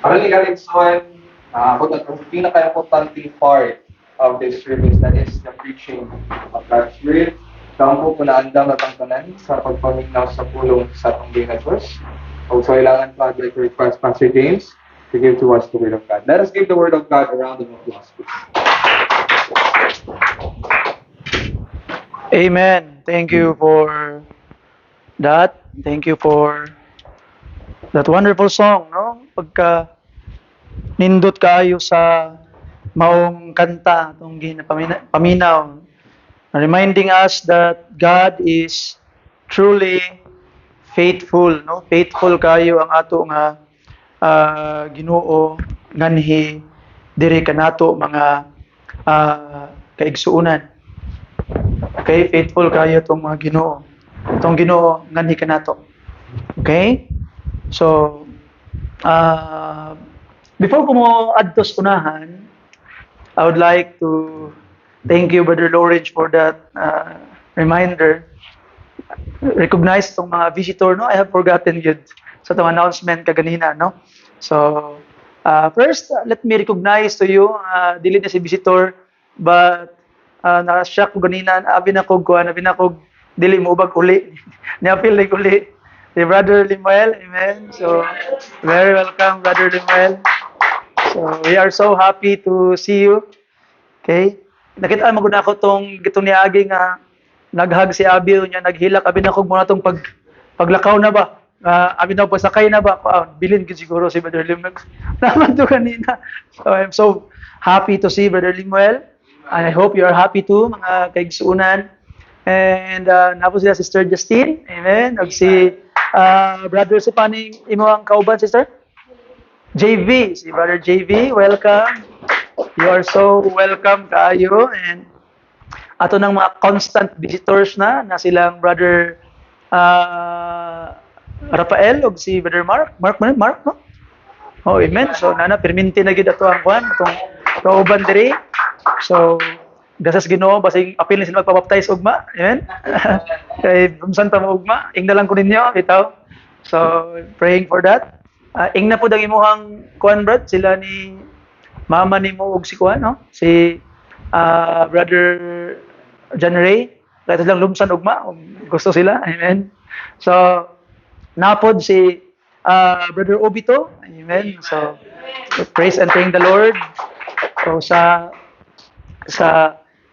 Maraming galing son, ako na ang pinaka-importante part of this service, that is the preaching of God's Word. Kampo po na andam at ang tanan sa pagpaminaw sa pulong sa atong ginagos. Also, kailangan pa like request Pastor James to give to us the Word of God. Let us give the Word of God a round of applause, please. Amen. Thank you for that. Thank you for that wonderful song, no? Pagka nindot kayo sa maong kanta itong paminaw, reminding us that God is truly faithful, no? Faithful kayo ang ato nga Ginoo nganhi diri kanato mga kaigsuonan. Okay, faithful kayo tong mga Ginoo. Itong Ginoo nganhi kanato. Okay? So, before ko mo adto sa unahan, I would like to thank you, Brother Lawrence, for that reminder. Recognize itong mga visitor, no? I have forgotten yun sa itong announcement kaganina, no? So, first, let me recognize to you, dili na si visitor, but na-shock ko ganina, abi na ko, dili mo ubag uli. Niya-feel like uli. Si Brother Limuel, amen. So, very welcome, Brother Limuel. So, we are so happy to see you. Okay? Nakita mo gud ako gitong niagi nga naghag si Abil niya, naghilak abi na ko muna tong paglakaw na ba. Abi na pasakay na ba. Bilin gid siguro si Brother Lim naman to kanina. So I'm so happy to see Brother Limuel. And I hope you are happy too, mga kaigsuunan. And napo sila Sister Justine. Amen. Ug si Brother si paning imo ang kauban, Sister? JV, si Brother JV, welcome. You are so welcome kayo, and ato ng mga constant visitors na silang Brother Rafael o si Brother Mark, no? Oh, amen. So nana perminti na gid ato ang kwan atong kauban diri. So gasas Ginoo basig apil ni sila magpabaptize ugma. Amen. Kay unsan pa mo ugma, ingna lang ko ninyo bitaw. So praying for that. Ingna po dang imuhang kuan brad sila ni mama nimo og si kuan, no? Si Brother John Ray. Kaya silang lumsan ugma, gusto sila. Amen. So napod si Brother Obito. Amen. So praise and thank the Lord. So sa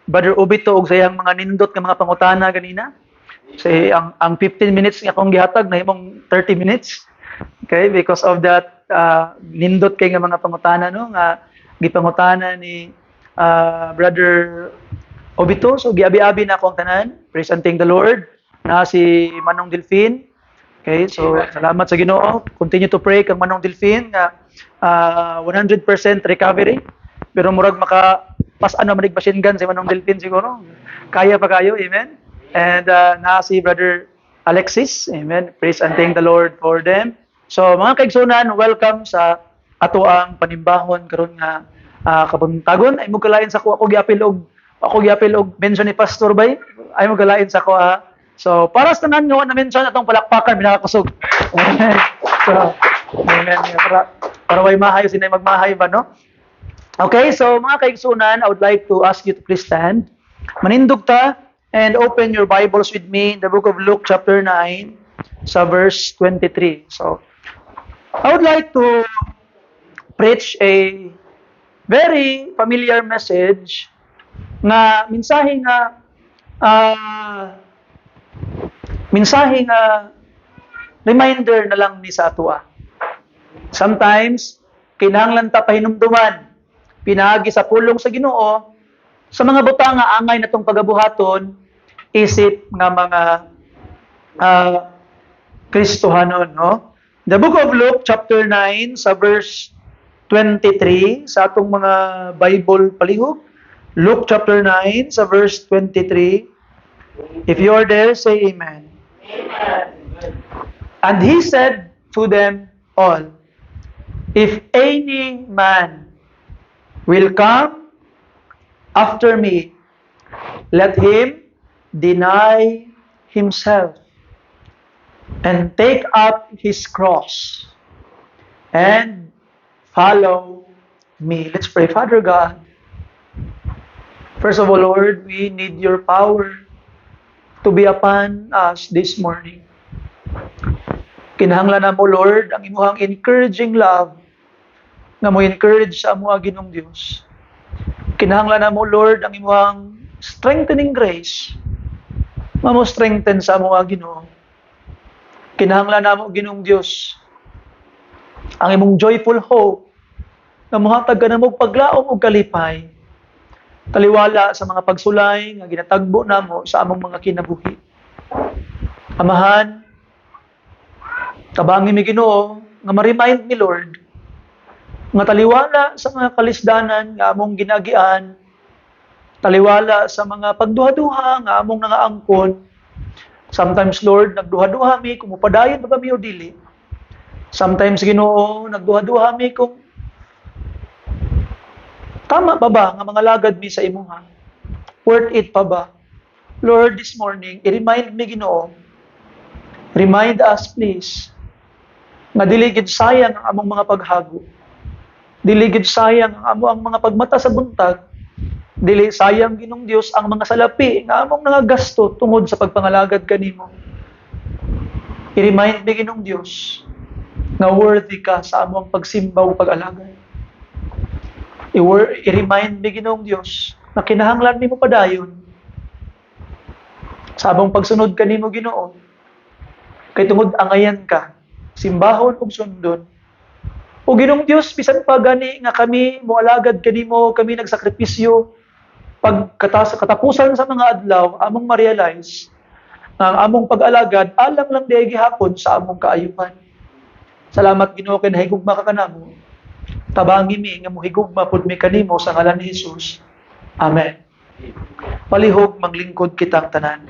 Brother Obito og sayang mga nindot nga mga pangutana ganina. Say ang 15 minutes nga akong gihatag nahimong 30 minutes. Okay, because of that nindot kay nga mga pangutana, no, nga gipangutana ni Brother Obito. So giabi-abi na ako ang tanan. Praise and thank the Lord. Na si Manong Delfin. Okay, so salamat sa Ginoo. Continue to pray kang Manong Delfin nga 100% recovery. Pero murag maka pas-ano manig machine gun si Manong Delfin siguro. Kaya pa kayo, amen. And na si Brother Alexis, amen. Praise and thank the Lord for them. So mga kaigsunan, welcome sa ato ang panimbahon karon nga kabuntagon. Ay mo kalain sa ako giapil og mention ni Pastor Bay. Ay mo kalain sa ko. So para sa tanan nga na mention atong palakpakan binakakusog. Amen. So amen. Para way mahayo sinay magmahay ba, no? Okay, so mga kaigsunan, I would like to ask you to please stand. Manindog ta and open your Bibles with me in the book of Luke chapter 9 sa verse 23. So I would like to preach a very familiar message na mensahe nga reminder na lang ni sa atua. Sometimes kinahanglan ta pahinumduman pinaagi sa pulong sa Ginoo sa mga butang nga angay natong pagabuhaton isip nga mga Kristohanon, no? The book of Luke chapter 9 sa verse 23 sa atong mga Bible palihog. Luke chapter 9 sa verse 23. If you are there, say amen. Amen. And he said to them all, if any man will come after me, let him deny himself and take up his cross and follow me. Let's pray. Father God, first of all, Lord, we need your power to be upon us this morning. Kinahanglan na mo, Lord, ang imuhang encouraging love nga mo encourage sa amuha Ginong Dios. Kinahanglan na mo, Lord, ang imuhang strengthening grace nga mo strengthen sa amuha Ginoo. Kinahanglan na mo, Ginong Dios, ang imong joyful hope nga mohatag ka na mo paglaom o kalipay taliwala sa mga pagsulay nga ginatagbo namo sa among mga kinabuhi. Amahan, tabangi mi Ginoo nga ma-remind ni Lord nga taliwala sa mga kalisdanan nga among ginagian, taliwala sa mga pagduha-duha nga among nangaangkon. Sometimes, Lord, nagduha-duha mi kung mupadayon ba kami o dili. Sometimes, Ginoo, nagduha-duha mi kung tama pa ba nga mga lagad mi sa imuha? Worth it pa ba? Lord, this morning, i-remind me, Ginoo, remind us, please, nga dili gid sayang ang among mga paghago. Dili gid sayang ang among mga pagmata sa buntag. Dili sayang, Ginong Dios, ang mga salapi nga among nangagasto tungod sa pagpangalagad kanimo. I-remind me, Ginong Dios, nga worthy ka sa among pagsimba ug pag-alagad. I-remind me, Ginong Dios, na kinahanglan nimo padayon sa among pagsunod kanimo, Ginoo. Kay tungod angayan ka, simbahon ug sundon. O Ginong Dios, bisan pa gani nga kami moalagad kanimo, kami nagsakripisyo, katapusan sa mga adlaw, among ma-realize nga ang among pag-alagad alang lang diay gihapon sa among kaayuhan. Salamat, Ginoo, kay nahigugma ka kanamo. Tabangi mi nga mohigugma pud mi kanimo sa ngalan ni Jesus. Amen. Palihog maglingkod kitang tanan.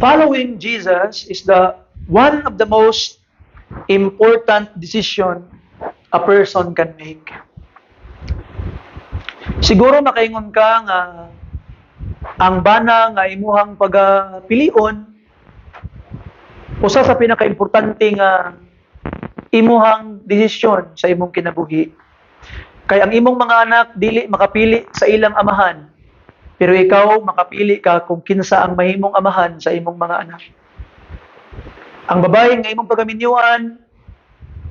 Following Jesus is the one of the most important decision a person can make. Siguro makaingon ka nga ang bana nga imuhang pagpilion usa sa pinakaimportante nga imuhang desisyon sa imong kinabuhi. Kay ang imong mga anak dili makapili sa ilang amahan, pero ikaw makapili ka kung kinsa ang mahimong amahan sa imong mga anak. Ang babae nga imong pagaminyuan,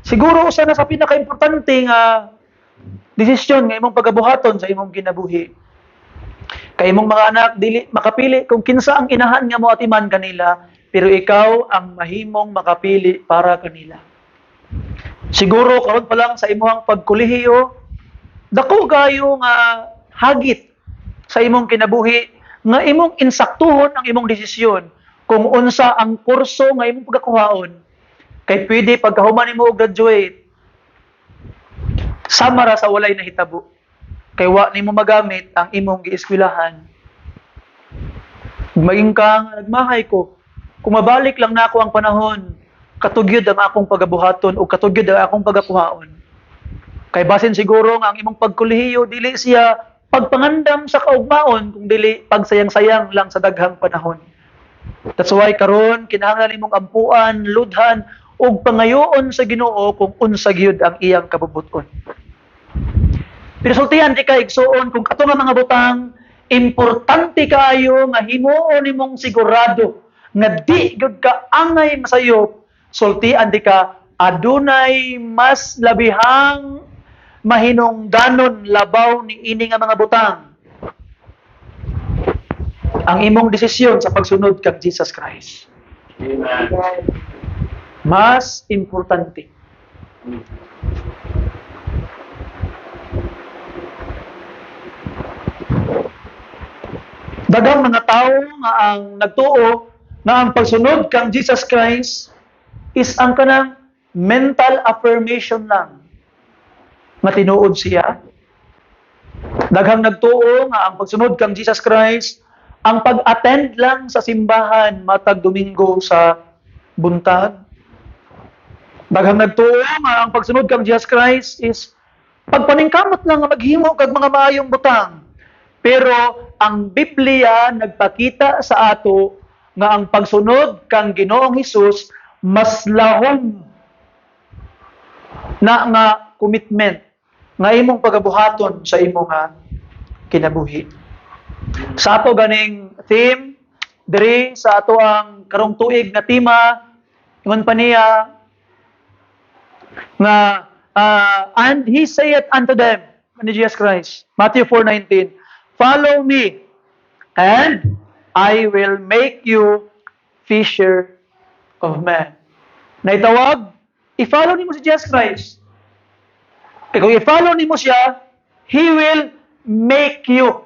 siguro usa na sa pinakaimportante nga desisyon nga imong pagabuhaton sa imong kinabuhi. Kay imong mga anak dili makapili kung kinsa ang inahan nga moatiman kanila, pero ikaw ang mahimong makapili para kanila. Siguro karon pa lang sa imong pagkolehiyo, dako kayo nga hagit sa imong kinabuhi nga imong insaktuhon ang imong desisyon kung unsa ang kurso nga imong pagkakuhaon. Kay pwede pagkahuman nimo og graduate, samara sa walay nahitabo. Kay wa nimo magamit ang imong gieskwilahan. Maging ka nga nagmahay ko, kung mabalik lang nako ang panahon, katugyod ang akong pagabuhaton o katugyod ang akong pagakuhaon. Kay basin siguro nga ang imong pagkolehiyo dili siya pagpangandam sa kaugmaon kung dili pagsayang-sayang lang sa daghang panahon. That's why karon kinahanglan nimong ampuan, ludhan ug pangayoon sa Ginoo kung unsa gyud ang iyang kabubuton. Pero sultihan di ka igsuon kung kato nga mga butang importante kaayo nga himuon nimong sigurado nga di gyud ka angay masayop, sultian di ka adunay mas labihang mahinungdanon labaw ni ini nga mga butang. Ang imong desisyon sa pagsunod kang Jesus Christ. Amen. Mas importante. Daghang mga tao nga ang nagtuo na ang pagsunod kang Jesus Christ is ang kanang mental affirmation lang. Matinuod siya. Daghang nagtuo nga ang pagsunod kang Jesus Christ ang pag-attend lang sa simbahan matag Domingo sa buntag. Daghang nagtuo nga ang pagsunod kang Jesus Christ is pagpaningkamot lang nga maghimo kag mga maayong butang. Pero ang Biblia nagpakita sa ato nga ang pagsunod kang Ginoong Hesus mas lahom na nga commitment nga imong pagabuhaton sa imong kinabuhi. Sa ato ganing theme diri sa ato ang karong tuig na tema ingon pa niya nga and he saith unto them ni Jesus Christ, Matthew 4:19, follow me and I will make you fisher of men. Naitawag, i-follow nimo si Jesus Christ. Kung i-follow nimo siya, He will make you.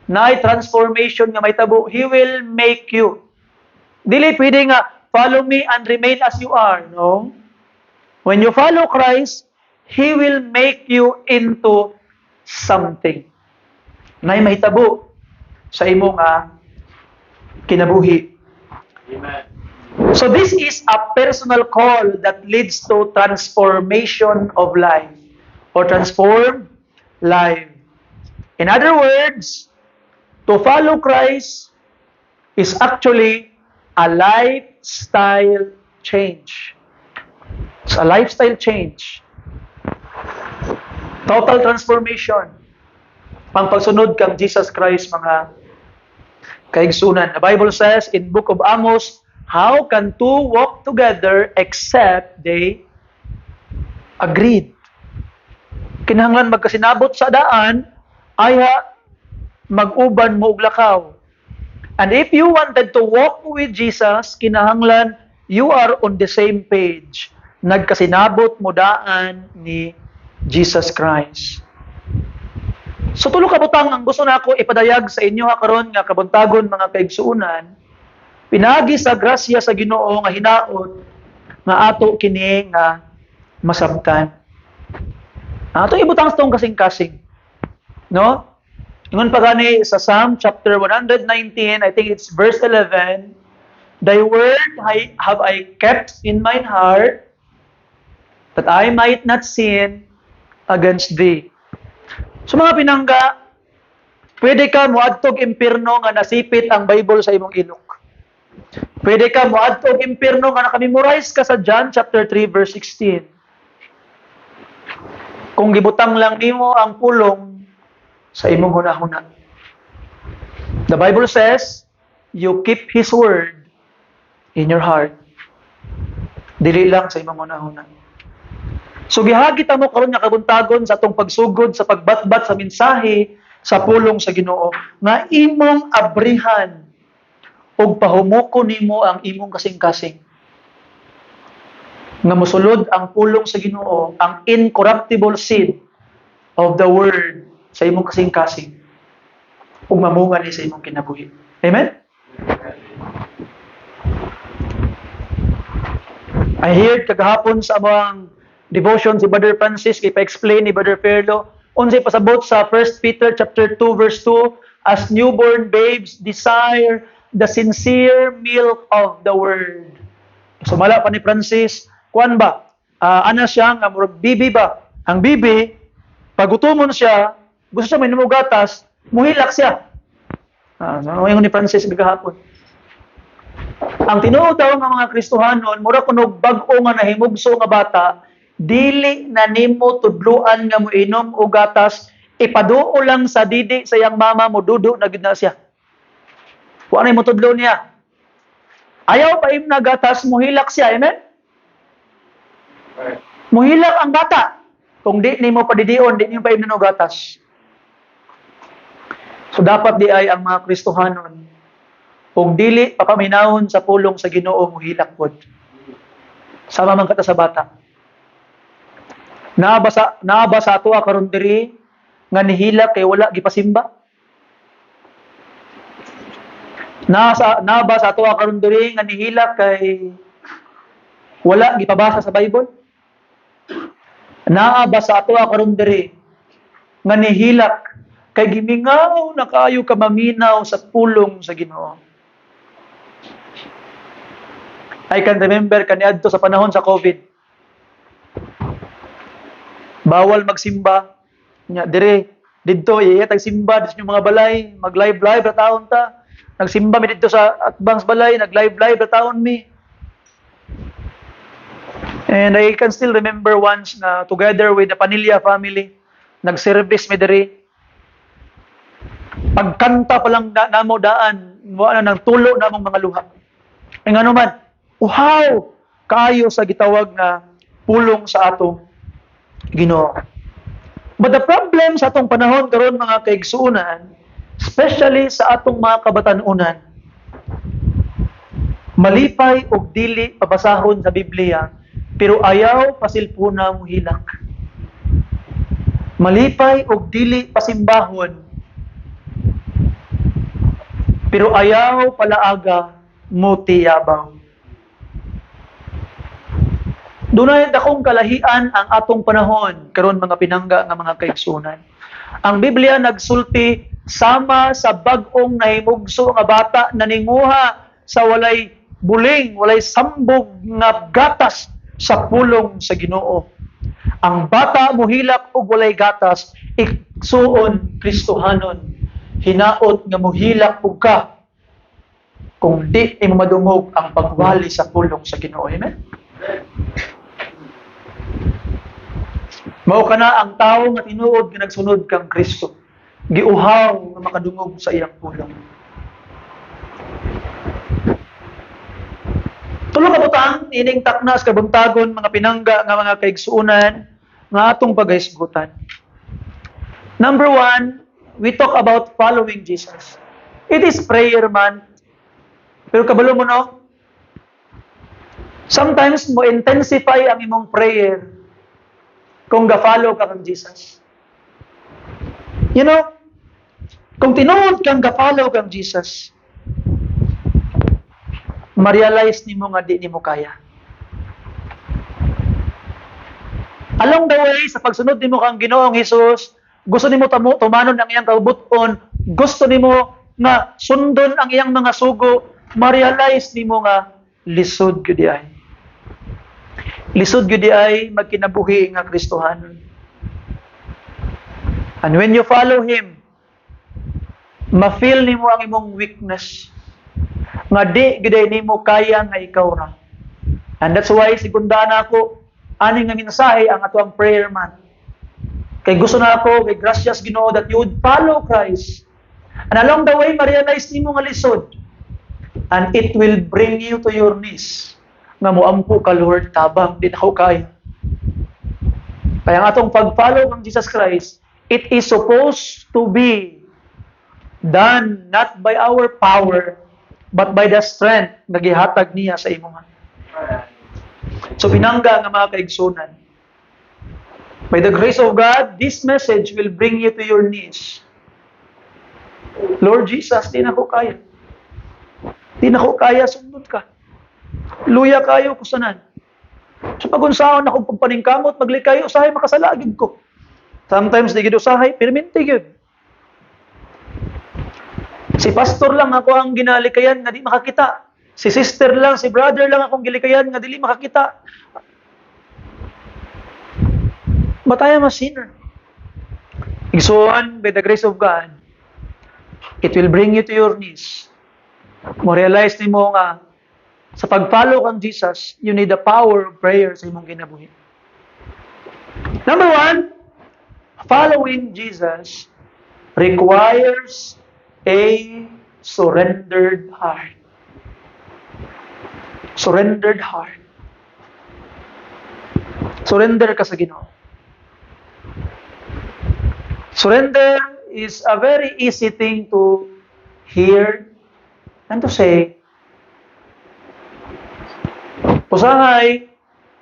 Na transformation nga may tabo, He will make you. Dili pwede nga, follow me and remain as you are. No? When you follow Christ, He will make you into something. Na may tabo sa imong kinabuhi. Amen. So this is a personal call that leads to transformation of life or transform life. In other words, to follow Christ is actually a lifestyle change. It's a lifestyle change. Total transformation. Ang pagsunod kang Jesus Christ, mga kaigsunan. The Bible says in Book of Amos, how can two walk together except they agreed? Kinahanglan magkasinabot sa daan, ay mag-uban mo og lakaw. And if you wanted to walk with Jesus, kinahanglan you are on the same page. Nagkasinabot mo daan ni Jesus Christ. So tulo ka butang ang gusto nako ipadayag sa inyo karon nga kabuntagon mga kaigsuunan, pinagi sa grasya sa Ginoo nga hinaot nga ato kini nga masabtan. Ato ibutang sa tong kasing-kasing. No? Ingon pa gani sa Psalm chapter 119, I think it's verse 11, thy word have I kept in mine heart, that I might not sin against thee. So mga pinangga, pwede ka muadtog impierno nga nasipit ang Bible sa imong ilok. Pwede ka muadtog impierno nga nakamemorize ka sa John chapter 3 verse 16. Kung gibutang lang nimo ang pulong sa imong hunahuna. The Bible says, you keep His word in your heart. Dili lang sa imong hunahuna. So gihagit mo karon nga kabuntagon sa atong pagsugod sa pagbatbat sa mensahe sa pulong sa Ginoo nga imong abrihan ug pahumuko nimo ang imong kasing-kasing. Nga mosulod ang pulong sa Ginoo, ang incorruptible seed of the word sa imong kasing-kasing ug mamunga ni sa imong kinabuhi. Amen? I heard kagahapon sa among devotion si Brother Francis kay pa-explain ni Brother Perlo unsay pasabot sa 1 Peter chapter 2 verse 2, as newborn babes desire the sincere milk of the word. Sumala pa ni Francis, kuan ba? Ana siya nga murag bibi ba? Ang bibi pagutumon siya, gusto siya mainom og gatas, muhilak siya. Ano yung ni Francis gahapon? Ang tinuod daw ng mga Kristohanon, mura kunog bag-o nga nahimugso nga bata, dili na nimo tudluan nga moinom og gatas, ipaduo lang sa didi sa iyang mama mo dudo na gid na siya. Wa na mo tudlo niya. Ayaw pa im na gatas, muhilak siya, amen? Muhilak ang bata. Kung di nimo padidion, di nimo pa im na gatas. So dapat di ay ang mga Kristohanon kung dili papaminahon sa pulong sa Ginoo muhilak pod. Sama man kata sa bata. Naaba sa ato karon diri nga nihilak kay wala gipasimba. Naaba sa ato karon diri nga nihilak kay wala gipabasa sa Bible. Naaba sa ato karon diri nga nihilak kay gimingaw na kaayo ka maminaw sa pulong sa Ginoo. I can remember kaniadto sa panahon sa COVID. Bawal magsimba. Nya dire didto iyatag simba dis yung mga balay, mag-live ra taon ta. Nagsimba mi didto sa Atbangs balay, nag-live ra taon mi. And I can still remember once na together with the Panilla family, nag-service mi diri. Pagkanta pa lang namo daan, wala nang tulo namong mga luha. Ay nga naman, uhaw kaayo sa gitawag na pulong sa atong Ginoo. But the problem sa atong panahon karon mga kaigsuonan, especially sa atong mga kabatanunan, malipay og dili pabasahon sa Biblia, pero ayaw pasilpuna mo hilak. Malipay og dili pasimbahon, pero ayaw palaaga mo tiyabaw. Dunay dakong kalahian ang atong panahon karon mga pinangga nga mga kaigsuonan. Ang Biblia nagsulti sama sa bag-ong nahimugso nga bata na ninguha sa walay buling, walay sambog nga gatas sa pulong sa Ginoo. Ang bata mohilak og walay gatas, igsuon Kristohanon. Hinaot nga mohilak og ka kung di imo madungog ang pagwali sa pulong sa Ginoo. Amen. Mao kana ang tawo nga tinuod nga nagsunod kang Kristo. Giuhaw nga makadungog sa iyang pulong. Tulo ka butang ining taknas kabuntagon mga pinangga nga mga kaigsuonan nga atong paghisgutan. Number 1, we talk about following Jesus. It is prayer month. Pero kabalo mo no? Sometimes mo intensify ang imong prayer kung ga-follow ka kang Jesus. You know, kung tinuod kang ga-follow kang Jesus, ma-realize nimo nga di nimo kaya. Along the way, sa pagsunod nimo kang Ginoong Hesus, gusto nimo tumanon ang iyang kaubuton, gusto nimo nga sundon ang iyang mga sugo, ma-realize nimo nga lisod gyud ay. Lisod gyud ay magkinabuhi nga Kristohanon. And when you follow Him, ma-feel nimo ang imong weakness. Nga di gyud nimo kaya nga ikaw ra. And that's why sigunda na ako ani nga mensahe ang ato ang prayer man. Kay gusto na ako, kay gracias Ginoo that you would follow Christ. And along the way, ma-realize nimo nga lisod. And it will bring you to your knees. Nga moampo ka, Lord, tabang, di na ako kaya. Kaya ang atong pag-follow ng Jesus Christ, it is supposed to be done not by our power, but by the strength na gihatag niya sa imong. So pinangga nga mga kaigsunan, by the grace of God, this message will bring you to your knees. Lord Jesus, di na ko kaya. Di na ko kaya, sundot ka. Luya kayo kusanan. So pag-unsaon akong pagpaningkamot, maglikay, usahay makasalagid ko. Sometimes di gid usahay, perminti gyud. Si pastor lang ako ang ginalikayan nga di makakita. Si sister lang, si brother lang akong gilikayan nga dili makakita. But I am a sinner. Igsuon, by the grace of God, it will bring you to your knees. Mo realize nimo nga sa pag-follow kang Jesus, you need the power of prayer sa imong kinabuhi. Number 1, following Jesus requires a surrendered heart. Surrendered heart. Surrender ka sa Ginoo. Surrender is a very easy thing to hear and to say. Usahay,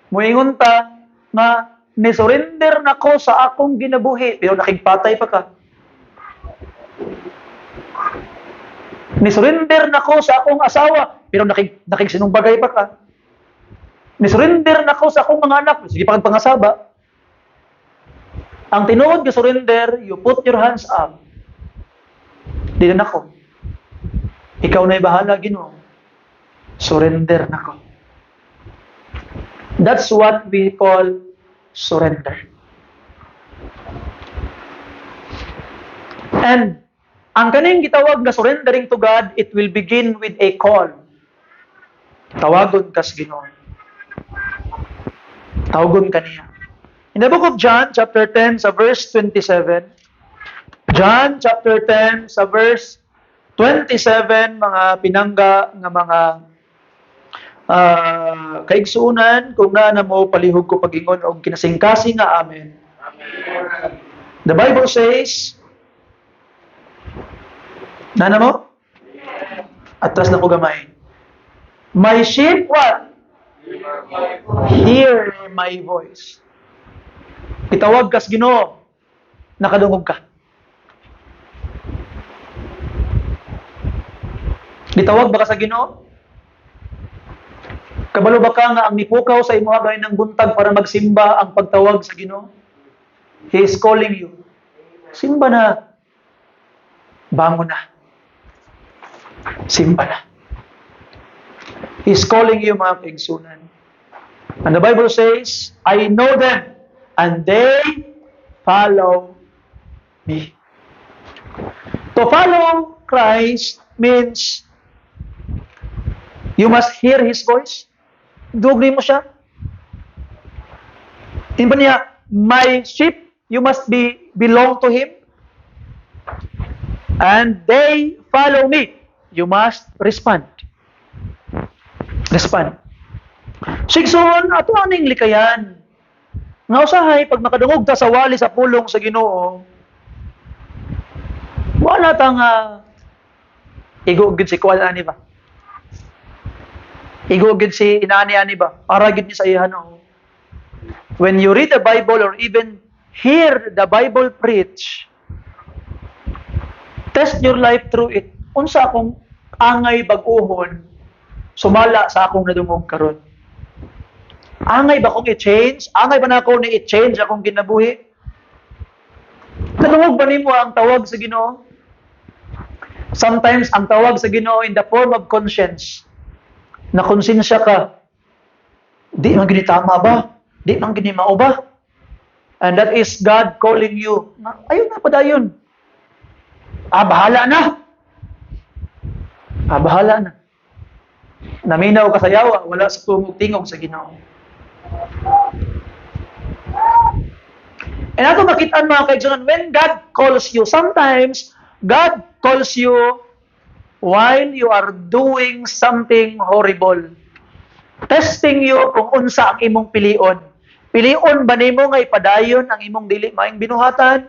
muingon ta nga ni-surrender na ko sa akong ginabuhi, pero nakigpatay pa ka. Ni-surrender na ko sa akong asawa, pero nakigsinumbagay pa ka. Ni-surrender na ko sa akong mga anak, sige pa kang pangasaba. Ang tinuod nga surrender, you put your hands up. Di na ako. Ikaw na'y bahala, Ginoo. Surrender na ko. That's what we call surrender. And ang kaning gitawag na surrendering to God, it will begin with a call. Tawagon kas Ginoo. Tawagon kaniya. In the book of John, chapter 10, sa verse 27, John, chapter 10, sa verse 27, mga pinangga nga mga kaigsuunan, kung na mo palihog ko pag-ingon o kinasingkasing nga amen. Amen. The Bible says, nana mo? Atras na ko gamay. My sheep, what? Hear my voice. Itawag kas Ginoo, nakadungog ka. Gitawag ba ka sa Ginoo? Kabalo ba ka nga ang nipukaw sa imo gani ng buntag para magsimba ang pagtawag sa Ginoo? He is calling you. Simba na. Bangon na. Simba na. He is calling you, mga kaigsunan. And the Bible says, I know them, and they follow me. To follow Christ means you must hear His voice. Dugli mo siya. Timba niya, my sheep, you must belong to Him. And they follow me. You must respond. Respond. Sigsoon, ato aning likayan. Nga usahay, pag makadungog ta sa wali sa pulong sa Ginoo, wala tang igugid si kuwan ani ba? Igugid si inaani-ani ba? Para gid ni sa iyan. When you read the Bible or even hear the Bible preach, test your life through it. Unsa akong angay bag-ohon sumala sa akong nadungog karon? Angay ba akong i-change? Angay ba na ako ni i-change akong ginabuhi? Nadungog ba nimo ang tawag sa Ginoo? Sometimes ang tawag sa Ginoo in the form of conscience. Na konsensya ka. Di man gini tama ba? Di man gini mao ba? And that is God calling you. Ayun na padayon. Bahala na. Bahala na. Naminaw ka sa yawa, wala sa tingog sa Ginoo. And ato makitaan mga kaigsunan, when God calls you, sometimes God calls you while you are doing something horrible. Testing you kung unsa ang imong pilion. Pilion ba nimo nga ipadayon ang imong dili maayong binuhatan?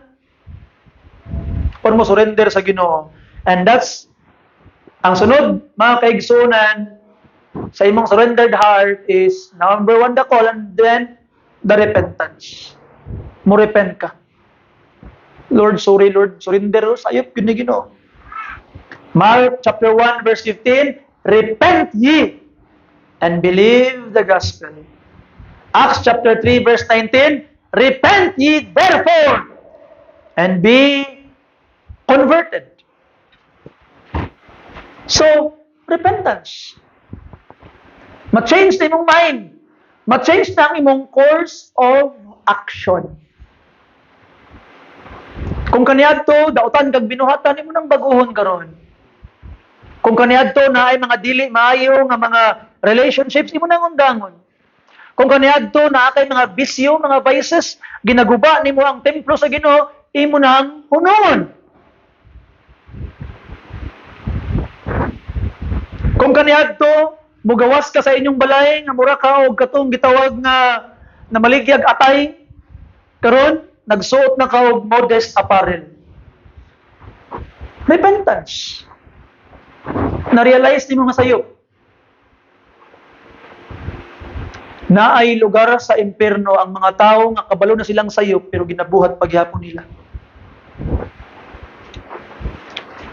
Or mo surrender sa Ginoo? And that's ang sunod, mga kaigsunan, sa imong surrendered heart is, number 1, the call, and then, the repentance. Mo repent ka. Lord, sorry, Lord, surrender, sayop, yun na Ginoo. Mark chapter 1, verse 15, repent ye, and believe the gospel. Acts chapter 3, verse 19, repent ye, therefore, and be converted. So, repentance. Ma-change na imong mind. Ma-change na ang imong course of action. Kung kaniadto, dautan kag binuhatan, imo nang baguhon karon. Kung kaniadto na ay mga dili maayo nga mga relationships, imo nang undangon. Kung kaniadto na kay mga bisyo, mga vices, ginaguba nimo ang templo sa Ginoo, imo nang hunungon. Kung kaniadto, mugawas ka sa inyong balay, nga mura ka og katong gitawag nga na maligyag atay, karon nagsuot na ka og modest apparel. Repentance. Na-realize nimo nga sayop. Na ay lugar sa impierno ang mga tao nga kabalo na silang sayop pero ginabuhat paghapon nila.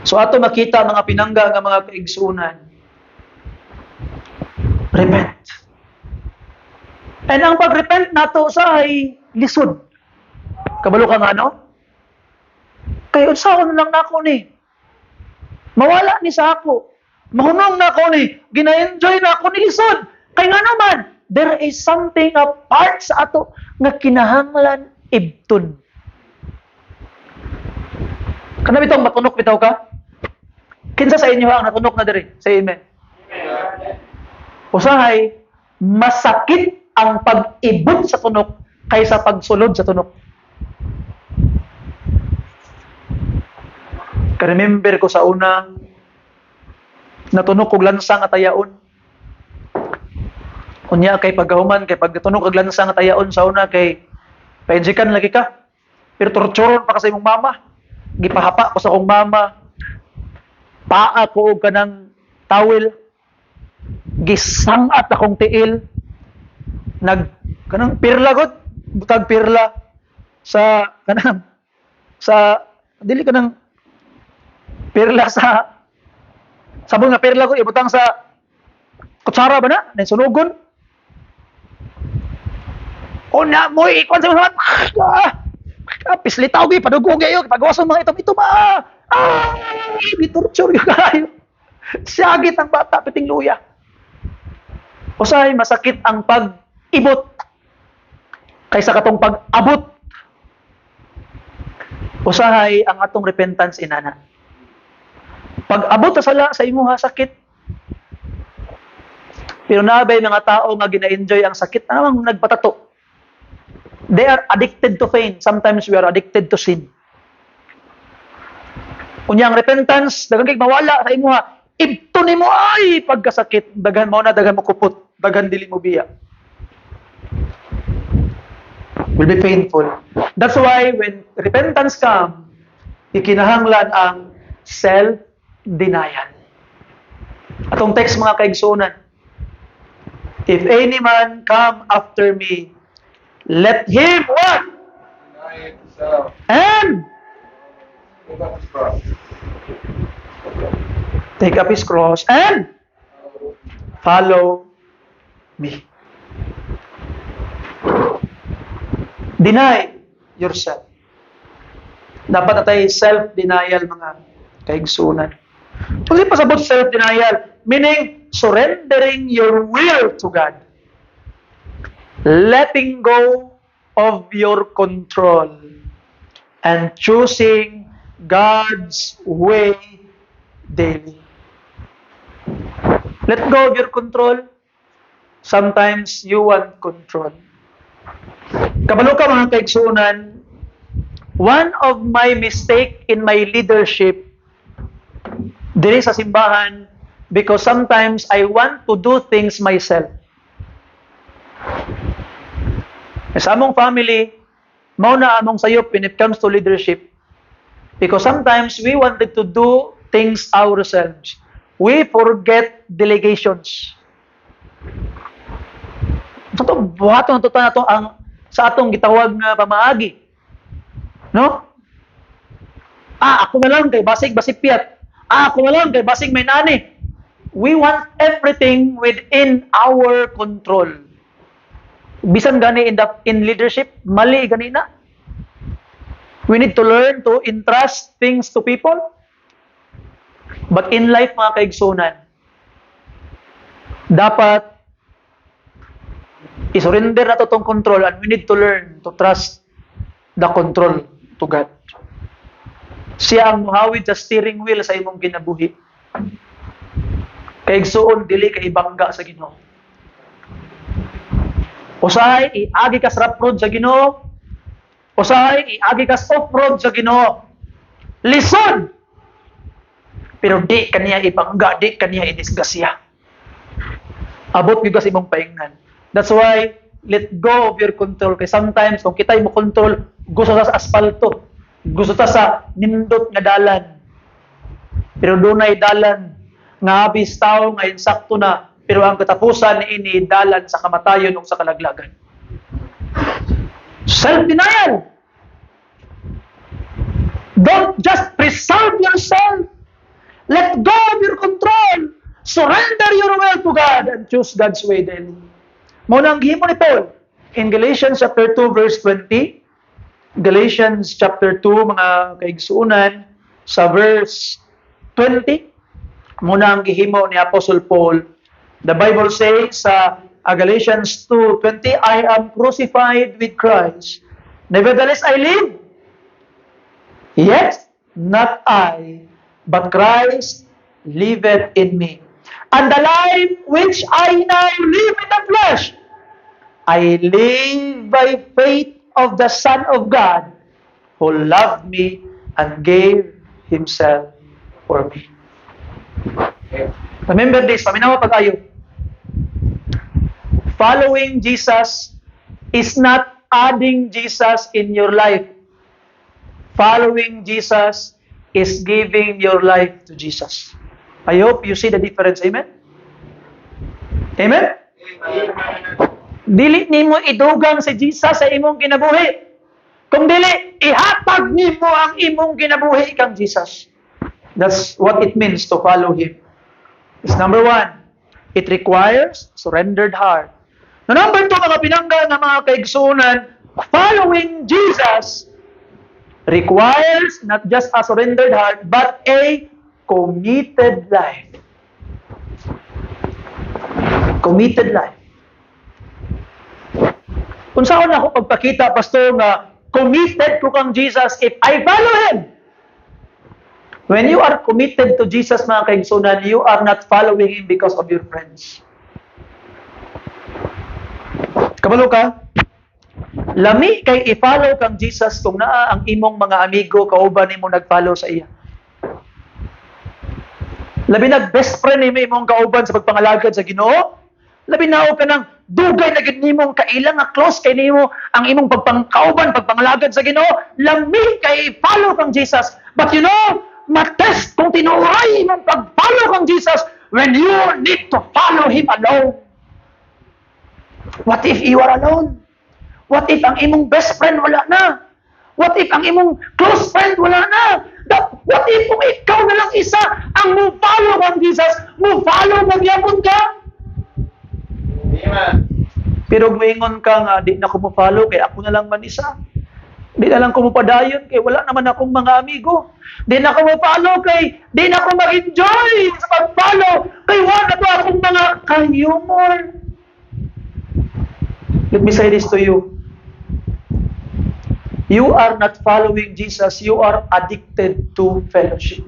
So ato makita mga pinangga nga mga kaigsuunan. Repent. And ang pag-repent nato sa ay lisod. Kabalo ka nga, no? Kaya unsaon lang na ako ni. Mawala ni sa ako. Mahunong na ako ni. Gina-enjoy na ako ni lisod. Kaya nga naman, there is something apart sa ato nga kinahanglan ibton. Kana bitong matunok bitaw ka? Kinsa sa inyo ang natunok na diri? Say amen. Usahay, masakit ang pag-ibot sa tunok kaysa pagsulod sa tunok. Remember ko sa una, natunok kog lansa nga tayaon. Unya kay paggahuman, kay pagtunok kog lansa nga tayaon sa una, kay painjikan lagi ka. Pero torturon pa kasi imong mama. Gipahapa ko sa akong mama. Paa ko og kanang towel. Gisangat akong tiil. Kanang pirla gud, butag pirla sa kanang sa dili kanang pirla sa sabon nga pirla gud ibutang sa kutsara ba na sunugon. Una mo ikon sa mga pislitaw gi padugo gayo pagwason mga itom bitorture kayo. Sagit ang bata piting luya. Usahay masakit ang pag-ibot kaysa katong pag-abot. Usahay ang atong repentance inana. Pag-abot sa sala sa imuha sakit. Pero nabay mga tao nga gina-enjoy ang sakit na namang nagpatato. They are addicted to pain. Sometimes we are addicted to sin. Unyang repentance, daghang kay mawala sa imuha. Ibto nimo ay pagkasakit, daghan mo kupot, daghan dili mo biya. Will be painful. That's why when repentance come, ikinahanglan ang self-denial. Atong text mga kaigsunan. If any man come after me, let him what? Deny himself. And Take up his cross. take up his cross and follow me. Deny yourself. Dapat natay self-denial mga kaigsunan. Kung pasabot self-denial, meaning surrendering your will to God. Letting go of your control and choosing God's way daily. Let go of your control. Sometimes you want control. Kabalo ka mga kaigsunan, one of my mistake in my leadership diri sa simbahan because sometimes I want to do things myself. Sa among family, mao na among sayop when it comes to leadership. Because sometimes we wanted to do things ourselves. We forget delegations. Ito, buhaton na to ang sa atong gitawag nga pamaagi. No? Ako na lang kay basig piat. Ako na lang kay basig may nani. We want everything within our control. Bisan gani in leadership, mali gani na. We need to learn to entrust things to people. But in life, mga kaigsunan, dapat isurrender na to tong control and we need to learn to trust the control to God. Siya ang muhawid sa steering wheel sa imong kinabuhi. Kaigsuon, dili ka ibangga sa Ginoo. Usahay, iagi ka sa rough road sa Ginoo. Usahay, iagi ka sa off-road sa Ginoo. Listen! Pero di kaniya ibangga, di kaniya idisgasya. Abot yung kasi imong paingnan. That's why, let go of your control. Kaya sometimes, kung kita'y mo control, gusto ta sa asfalto. Gusto ta sa nindot nga dalan. Pero dunay dalan nga abis tao nga insakto na. Pero ang katapusan ini dalan sa kamatayon o sa kalaglagan. Self-denial. Don't just preserve yourself. Let go of your control. Surrender your will to God and choose God's way then. Muna ang gihimo ni Paul in Galatians chapter 2 verse 20. Galatians chapter 2 mga kaigsuunan sa verse 20. Muna ang gihimo ni Apostle Paul. The Bible says sa Galatians 2:20, I am crucified with Christ. Nevertheless, I live. Yet, not I, but Christ liveth in me. And the life which I now live in the flesh, I live by faith of the Son of God, who loved me and gave Himself for me. Remember this, paminawa pag-ayo. Following Jesus is not adding Jesus in your life. Following Jesus is giving your life to Jesus. I hope you see the difference. Amen? Amen? Dili nimo idugang si Jesus sa imong kinabuhi. Kung dili, ihatag nimo ang imong kinabuhi kang Jesus. That's what it means to follow Him. It's number 1, it requires surrendered heart. Now, number 2, mga pinangga na mga kaigsunan, following Jesus requires not just a surrendered heart, but a committed life. Committed life. Kung saan ako pagpakita, Pastor, nga committed ko kang Jesus if I follow Him. When you are committed to Jesus, mga kaigsunan, you are not following Him because of your friends. Kabalo ka? Lami kay i-follow kang Jesus kung naa ang imong mga amigo kauban nimo nag-follow sa iya. Labi nag best friend nimo imong kauban sa pagpangalagad sa Ginoo. Labi na ka nang dugay na gid nimong kailang nga close kay nimo ang imong pagpangkauban pagpangalagad sa Ginoo. Lami kay i-follow kang Jesus. But you know, matest kung tinuray imong pag-follow kang Jesus when you need to follow Him alone. What if you are alone? What if ang imong best friend wala na? What if ang imong close friend wala na? What if kung ikaw na lang isa ang mo-follow kang Jesus, mo-follow magyapon ka? Amen. Pero moingon ka nga, di na ko mo-follow, kaya ako na lang man isa. Di na lang ko mopadayon, kaya wala naman akong mga amigo. Di na ko mo-follow, kay di na ko mag-enjoy sa pag-follow, kay wala to akong mga ka-humor. Let me say this to you. You are not following Jesus, you are addicted to fellowship.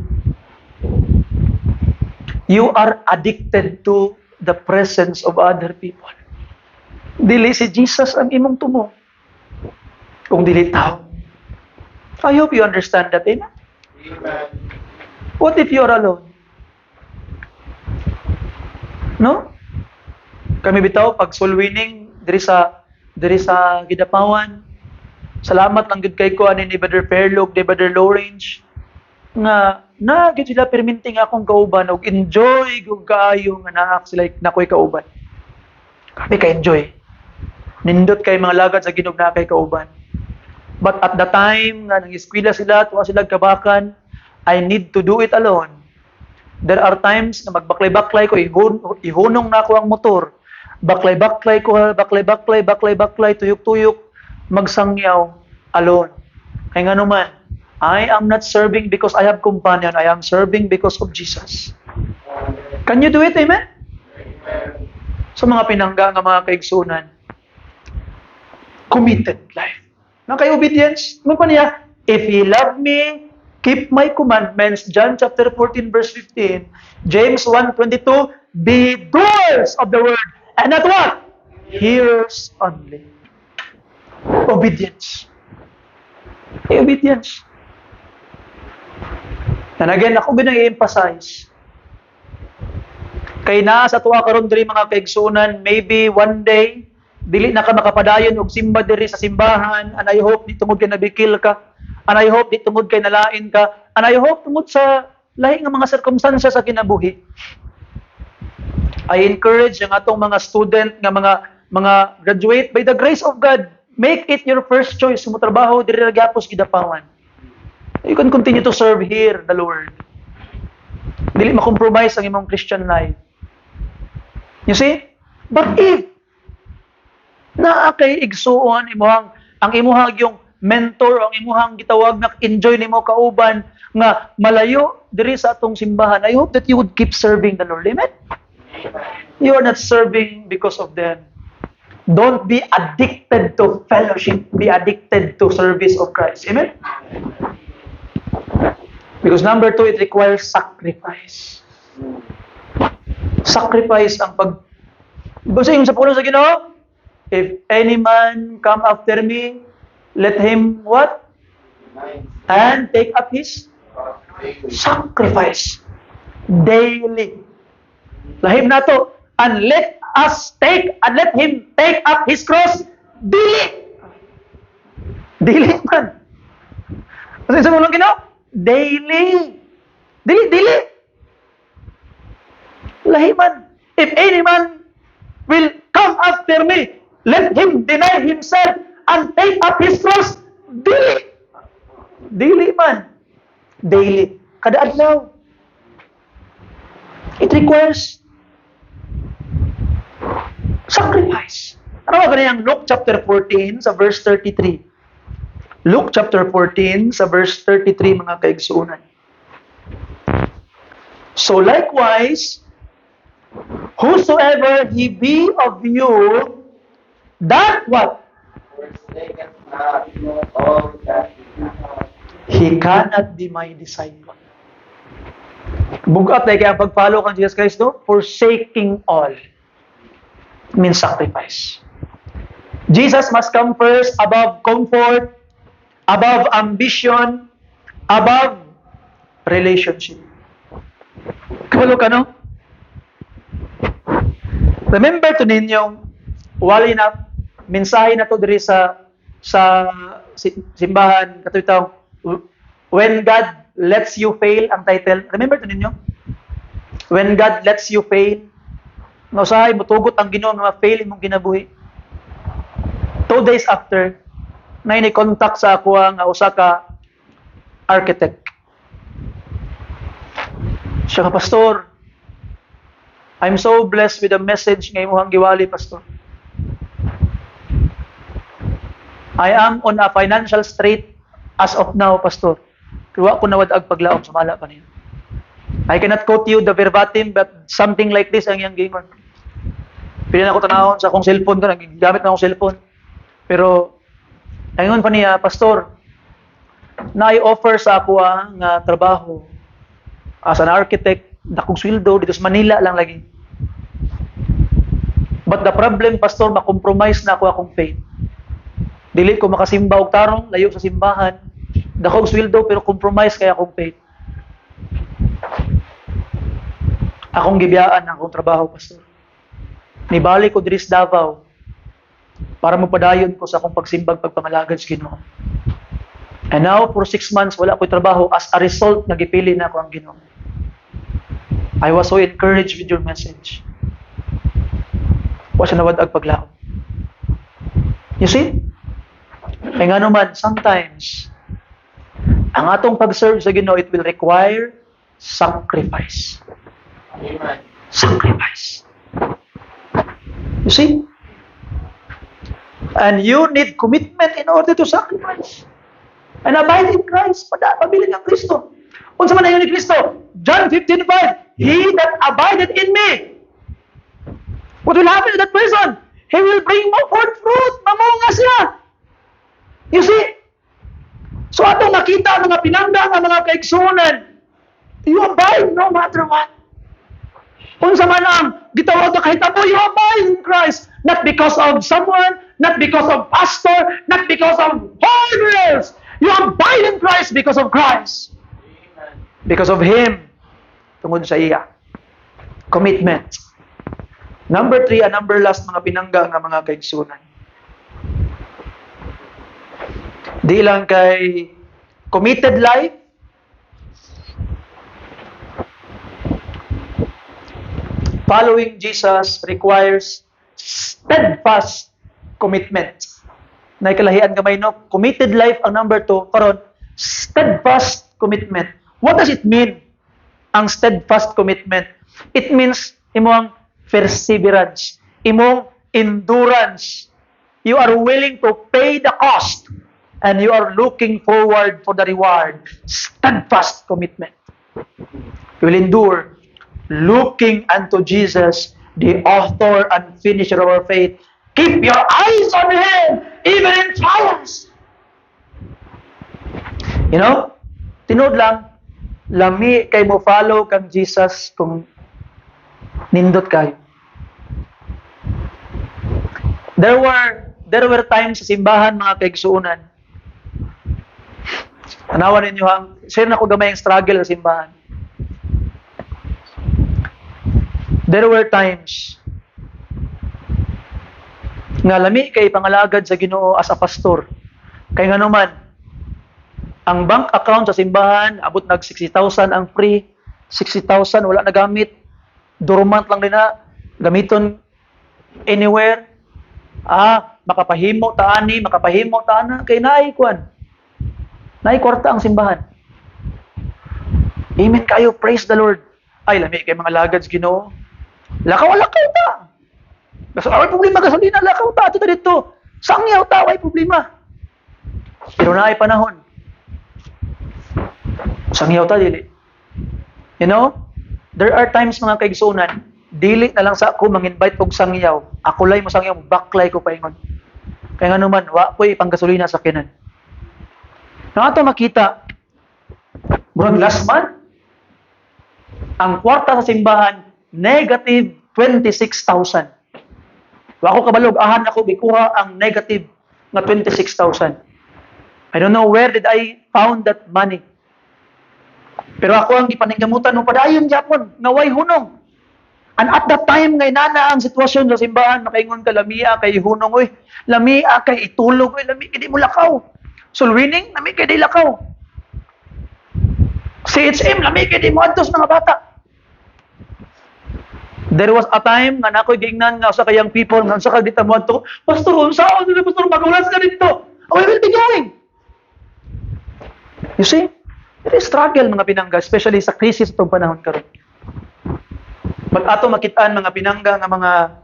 You are addicted to the presence of other people. Dili si Jesus ang imong tumo. Kung dili tao. I hope you understand that, amen? Amen. What if you are alone? No? Kami bitaw, pag soul winning, diri sa Gidapawan, salamat lang gud kay ko ani ni Brother Fairlock, ni Brother Lawrence nga gid sila perminting akong kauban og enjoy gud kaayo nga naak sila nakoy kauban. Kami ka enjoy. Nindot kay mga lagad sa Ginoo na kay kauban. But at the time nga nang eskwela sila, tuwa sila kabakan, I need to do it alone. There are times na magbaklay-baklay ko, ihunong na ako ang motor. Baklay-baklay ko, baklay-baklay, tuyok-tuyok, magsangyaw, alone. Kaya nga naman, I am not serving because I have companion. I am serving because of Jesus. Can you do it, amen? Sa mga pinangga nga mga kaigsunan, committed life. Na kay obedience, ano pa niya? If ye love me, keep my commandments. John chapter 14 verse 15. James 1:22, be doers of the word, and not what? Hearers only. Obedience. Obedience. And again, ako ginang i-emphasize. Kay naa sa tuwa karon diri mga kaigsunan, maybe one day dili na ka makapadayon og simba diri sa simbahan, and I hope di tungod kay nabikil ka, and I hope di tungod kay nalain ka, and I hope tungod sa lahi nga mga circumstances sa kinabuhi. I encourage ang atong mga student nga mga graduate by the grace of God, make it your first choice mo trabaho diri ra gyapon sa Gidapawan. You can continue to serve here the Lord. Dili ma-compromise ang imong Christian life. You see? But if naa kay igsuon ang imuhang yung mentor, ang imuhang gitawag na enjoy nimo kauban nga malayo diri sa atong simbahan, I hope that you would keep serving the Lord. Amen? You are not serving because of them. Don't be addicted to fellowship. Be addicted to service of Christ. Amen? Because number 2, it requires sacrifice. Sacrifice ang pag... Basta yung sa puno sa Ginoo, if any man come after me, let him what? And take up his sacrifice daily. Lahim na to. And let him take up his cross daily. Daily man. Ano yung sa puno sa Ginoo? Daily. Daily. Lahiman. If any man will come after me, let him deny himself and take up his cross daily. Daily man. Daily. Kada adlaw. It requires sacrifice. Ano ba ganyan Luke chapter 14 sa verse 33? Luke chapter 14 sa verse 33, mga kaigsuunan. So likewise, whosoever he be of you, that what? He cannot be my disciple. Bugat na kaya pag-follow kang Jesus Christ, no? Forsaking all means sacrifice. Jesus must come first above comfort, above ambition, above relationship. Kabalo ka, no? Remember to ninyong wali na mensahe na to diri sa simbahan katuytaw, when God lets you fail ang title. Remember to ninyo? When God lets you fail, no sahay mutugot ang Ginoo nga fail imong kinabuhi. 2 days after, na ini-contact sa ako nga usa ka architect. Siya nga, Pastor, I'm so blessed with the message nga imong giwali, Pastor. I am on a financial strait as of now, Pastor. Kaya ko nawad ag paglaom, sumala pa niya. I cannot quote you the verbatim, but something like this ang iyang gingon. Pili na ko tanawon sa akong cellphone ko, gamit na akong cellphone. Pero, ayun pa niya, Pastor, na-i-offer sa ako ang trabaho as an architect, dakong sweldo, dito sa Manila lang lagi. But the problem, Pastor, makompromise na ako akong faith. Dili ko makasimba og tarong, layo sa simbahan, dakong sweldo, pero compromise kaya akong faith. Akong gibiyaan ang akong trabaho, Pastor. Nibalik ko diri sa Davao, para mapadayon ko sa akong pagsimbag pagpangalagad sa Ginoo. And now, for 6 months, wala ko'y trabaho. As a result, nagipili na ako ang Ginoo. I was so encouraged with your message. Wa siya nawad ag paglaom. You see? Kaya nga naman, sometimes, ang atong pag-serve sa Ginoo, it will require sacrifice. Amen. Sacrifice. You see? And you need commitment in order to sacrifice. And abide in Christ. Pabilin ang Kristo. Unsa man ayon ni Kristo? John 15:5. He that abideth in me. What will happen to that person? He will bring more forth fruit. Mamunga siya. You see? So atong nakita mga pinangga nga mga kaigsunan. You abide no matter what. Unsa man ang gitawag na kahitabo, you abide in Christ. Not because of someone, not because of pastor, not because of whoever else. You abide in Christ because of Christ. Because of Him. Tungod sa iya. Commitment. Number 3, and number last, mga pinangga nga mga kaigsunan. Di lang kay committed life, following Jesus requires steadfast commitment. Naikalahian gamay no, committed life ang number 2, karon steadfast commitment. What does it mean? Ang steadfast commitment. It means imong perseverance, imong endurance. You are willing to pay the cost and you are looking forward for the reward. Steadfast commitment. You will endure looking unto Jesus, the author and finisher of our faith. Keep your eyes on Him, even in trials. You know, tinod lang, lami kay mo follow kang Jesus kung nindot kayo. There were times sa simbahan, mga kaigsuunan. Tanawan ninyo share na ko gamay ang struggle sa simbahan. There were times nga lami kay pangalagad sa Ginoo as a pastor. Kay ngano man, ang bank account sa simbahan abot nag 60,000 ang free, 60,000 wala na gamit. Dormant lang din na gamiton anywhere. Makapahimo ta ani, makapahimo ta na kay naay kwan. Naay kwarta ang simbahan. Amen kayo, praise the Lord. Ay lami kay mga lagads Ginoo. Lakaw ta. Ay problema gasolina, lakaw ta ato dito. Sangyaw ta, ay problema. Pero naay panahon. Sangyaw ta dili. You know, there are times mga kaigsunan, dili na lang sa ako mang-invite og sangyaw. Ako lay mo sangyaw, baklay ko paingon. Kaya nga naman, wa ko'y panggasolina sa kinan. Nang ato makita, murag last month, ang kwarta sa simbahan, negative 26,000. Wa ko kabalog, ahan ako, bikuha ang negative na 26,000. I don't know where did I found that money. Pero ako ang gipaninggamutan ng padayon Japon, naway hunong. And at that time, ngay nana ang sitwasyon sa simbahan, nakaingon ka, lamia kay hunong, oy, lamia kay itulog, oy, lamia kay di mo lakaw. Sulwining, lamia kay di lakaw. CHM, lamia kay di mo adtos mga bata. There was a time nga nakoy giingnan nga sa kayang people nga sa kagita mo adto, pastor, unsa pastor magulas ka dito. We will be going. You see? It is struggle mga pinangga, especially sa krisis itong panahon karon. But ato makitaan mga pinangga nga mga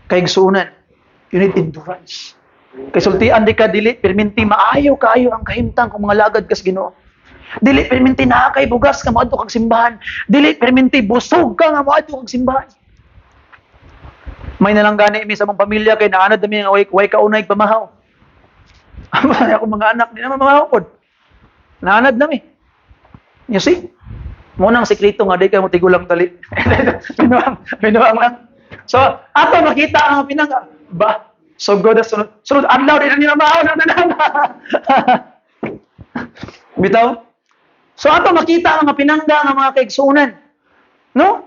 kaigsuunan, you need endurance. Kay sultian di ka dili perminti maayo kaayo ang kahimtang kung mga lagad kas Ginoo. Dili perminti naa kay bugas ka moadto kag simbahan. Dili perminti busog ka nga moadto kag simbahan. May nalang gani mi sa mong pamilya kay naanad nami nga way kaunay pamahaw. Ako mga anak di na mamahaw pod. Naanad nami. You see? Munang sikreto nga di ka mo tigulang tali. Binuang lang. So, ato makita ang pinang ba? So good as sunod adlaw di na nila maaw na Bitaw? So ato makita ang mga pinangga ng mga kaigsuunan. No?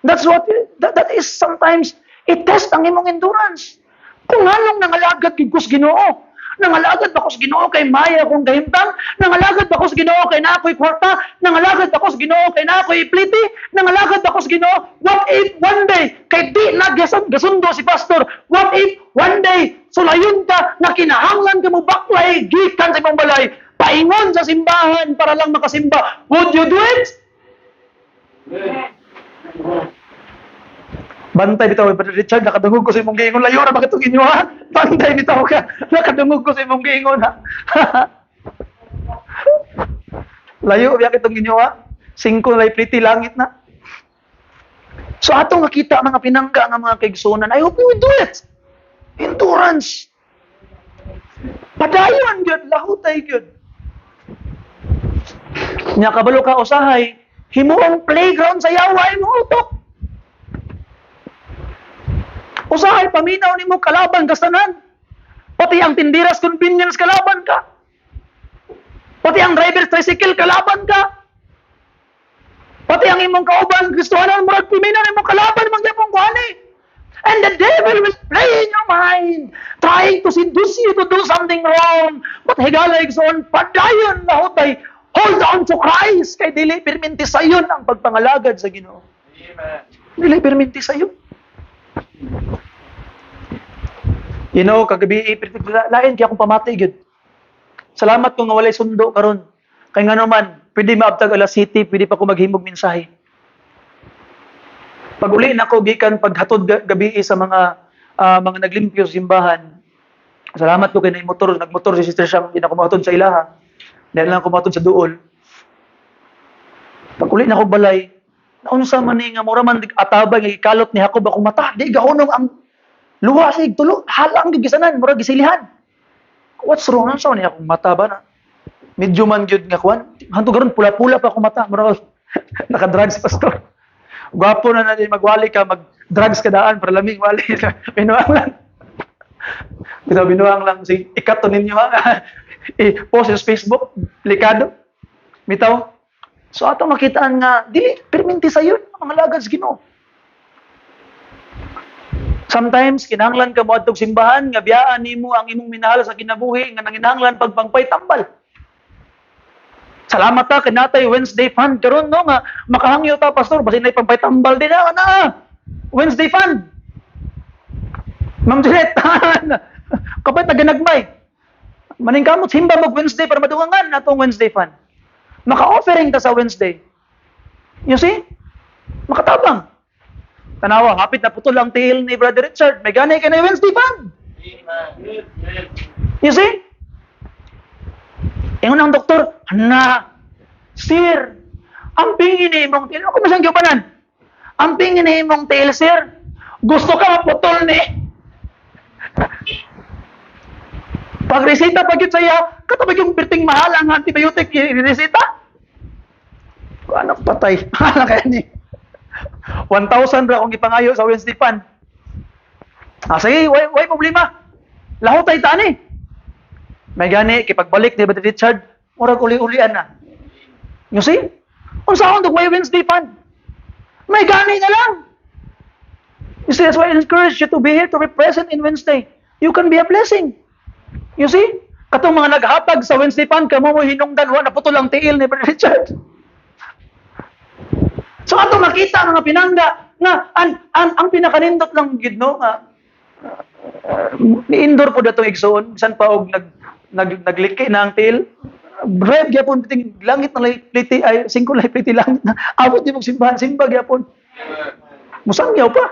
That's what that is sometimes it test ang imong endurance. Kung anong nangalagad kay kus Ginoo. Nangalagad ba ko sa Ginoo kay maya kung gahimtang? Nangalagad ba ko sa Ginoo kay nakoy kwarta? Nangalagad ba ko sa Ginoo kay nakoy pliti? Nangalagad ba ko sa Ginoo? What if one day kay di gasundo si pastor? What if one day sulayon ka na kinahanglan ka mo baklay gikan sa imong balay? Paingon sa simbahan para lang makasimba. Would you do it? Bantay bitaw, Brother Richard, nakadungog ko sa imong giingon. Layo ra bakit itong inyo, ha? Bantay bitaw ka. Nakadungog ko sa imong giingon, ha? Layo bakit itong inyo, ha? 5 lay pretty langit na. So atong makita mga pinangga nga mga kaigsunan, I hope you will do it. Endurance. Padayon gyud, lahutay gyud. Nya kabalo ka usahay, himuong playground sa yaway mo utok. Usahay paminaw nimo kalaban kastanan. Pati ang tindiras convenience kalaban ka. Pati ang driver tricycle kalaban ka. Pati ang imong kauban Kristohanon murag paminaw nimo kalaban magyapong kuani. And the devil will play in your mind, trying to seduce you to do something wrong. But higala igsoon, padayon lahutay, hold on to Christ, kay dili perminti sayon ang pagpangalagad sa Ginoo. Amen. Dili perminti sayon. You know, kagabi lain kaya akong pamatay gyud. Salamat kung walay sundo karon. Kay ngano man, pwede maabtag alas City, pwede pa ko maghimog mensahe. Pag uli na ko gikan paghatod gabi sa mga naglimpyo sa simbahan. Salamat ko kay motor, nagmotor si Sister Sham, di na ko mahatod sa ilaha. Dahil lang ko mahatod sa duol. Pag uli na ko balay, Naunsa man ni nga mura man atabay nga ikalot ni Jacob akong mata, di gahunong ang luha sig tulo, halang gyud gisanan, mura gisilihan. What's wrong na sa ni akong mata ba na? Medyo man gyud nga kwan. Hanto garon pula-pula pa akong mata, mura naka-drugs pastor. Gwapo na natin magwali ka, mag-drugs ka daan para lamig wali. Binuang lang. Binuang lang si ikato ninyo ha. I-post sa Facebook, likado. Bitaw. So ato makitaan nga dili perminti sayon ang mga lagad sa Ginoo. Sometimes kinahanglan ka moadtog simbahan nga biyaan nimo ang imong minahal sa kinabuhi nga nanginahanglan pagpangpay tambal. Salamat ta kinatay Wednesday fund karon no nga makahangyo ta pastor basin nay pangpay tambal din na. Wednesday fund. Ma'am Janet, kapit naganagmay. Maning kamot simba mag Wednesday para madungangan natong Wednesday fund. Maka-offering ta sa Wednesday. You see? Makatabang. Tanawa, hapit na putol ang tiil ni Brother Richard. May ganay ka na Wednesday fund. You see? Ingon ang doktor, Sir, ang pingin ni mong tiil. Ako masang giubanan. Ang pingin ni mong tiil, sir. Gusto ka maputol ni. Pag resita pag yun saya, katabag yung birting mahal ang antibiotic i-resita. Anak patay. Mahal kaya ni. 1,000 ra akong ipangayo sa Wednesday fund. Sige, way problema. Lahot ay tani. May gani, kipagbalik ni Brother Richard, murag uli-ulian na. You see? Kung saan kung may Wednesday fund, may gani na lang. You see, that's why I encourage you to be here, to be present in Wednesday. You can be a blessing. You see? Katong mga naghatag sa Wednesday fund, kamo mo hinungdan, na putol ang tiil ni Brother Richard. So ato makita mga pinangga nga ang pinakanindot lang gid no nga ni-indoor po dato igsoon bisan pa og nagliki na ang tiil. Brave gyapon biting langit na liti ay 5 liti langit na abot di mo simbahan simba gyapon. Musangyaw pa.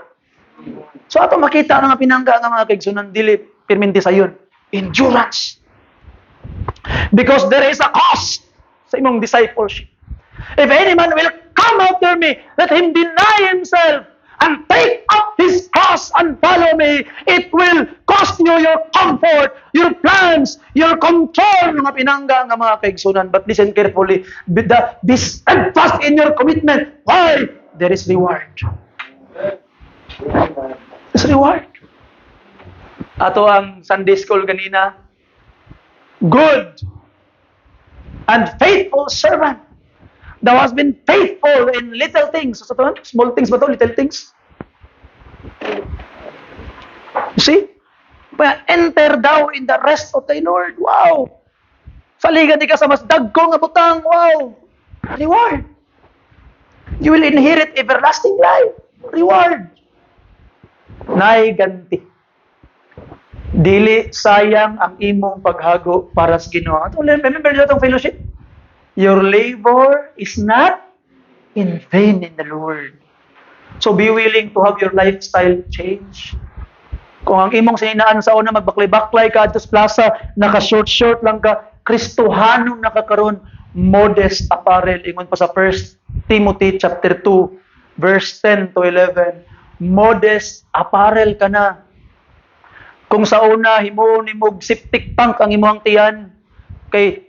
So ato makita nga pinangga nga mga kaigsunan dili perminti sayon. Endurance. Because there is a cost sa imong discipleship. If any man will come after me, let him deny himself and take up his cross and follow me. It will cost you your comfort, your plans, your control, mga pinangga nga mga kaigsunan. But listen carefully. Be steadfast in your commitment. Why? There is reward. There's reward. Ato ang Sunday school kanina, good and faithful servant. Thou hast been faithful in little things. So, small things ba ito? Little things? You see? Enter thou in the rest of thy Lord. Wow! Saligan di ka sa mas dagko nga butang. Wow! Reward. You will inherit everlasting life. Reward. Nay ganti. Dili sayang ang imong paghago para sa Ginoo. Remember nila itong fellowship? Your labor is not in vain in the Lord. So be willing to have your lifestyle change. Kung ang imong sininaan sa una, magbaklay-baklay ka at plaza, naka-short-short lang ka, Kristohanong nakakaroon, modest apparel. Ingon pa sa 1 Timothy chapter 2, verse 10 to 11. Modest apparel ka na. Kung sa una, himuon ni mog septic tank ang imong tiyan, kay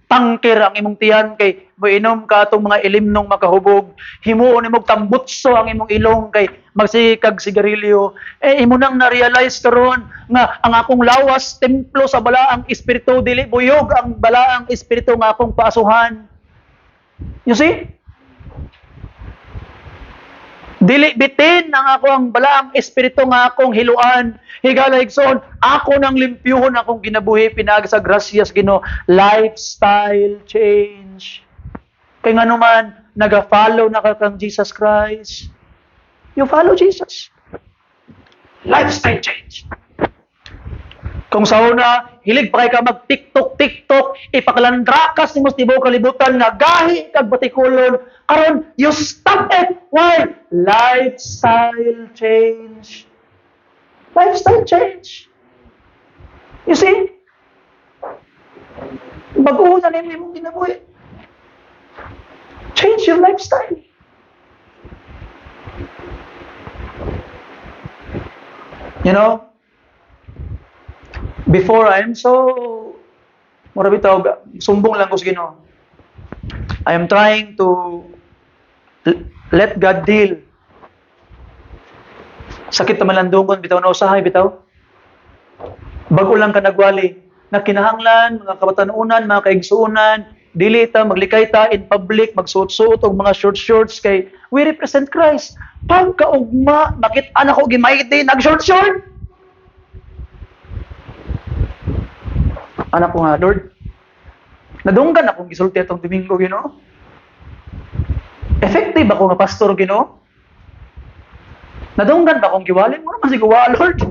tangker ang imong tiyan kay moinom ka atong mga ilimnong makahubog, himuon nimo tambutso ang imong ilong kay magsikag sigarilyo. Imo nang na-realize karon nga ang akong lawas templo sa balaang espiritu, dili buyog ang balaang espiritu nga akong paasuhan. You see? Dili bitin ang ako ang balaang espiritu nga akong hiluan. Higala igsoon, ako nang limpyuhon akong ginabuhi pinag sa grasyas Ginoo. Lifestyle change. Kay nga naman naga-follow na ka kang Jesus Christ. You follow Jesus. Lifestyle change. Kung sa una, hilig pa kay ka mag-TikTok, ipakalandrakas ni mo tibaw kalibutan nga gahi kag batikulon. Karon, you stop it. Why? Lifestyle change. Lifestyle change. You see? Bago na nimo imong ginabuhi. Change your lifestyle. You know, before I am so, mura bitaw, sumbong lang ko sa Ginoo. I am trying to let God deal. Sakit naman lang dungon, bitaw na usahay, bitaw. Bago lang ka nagwali, na kinahanglan, mga kabatanunan, mga kaigsuunan, dili ta, maglikay ta in public, magsuot-suot og mga short-shorts kay we represent Christ. Pagkaugma, bakit anak ko gimayti, nag-short-short? Anak ko nga, Lord, nadunggan akong gisulti atong Domingo, Ginoo. Effective ako nga pastor, Ginoo. Nadunggan ba akong giwalin mo naman siguro, Lord?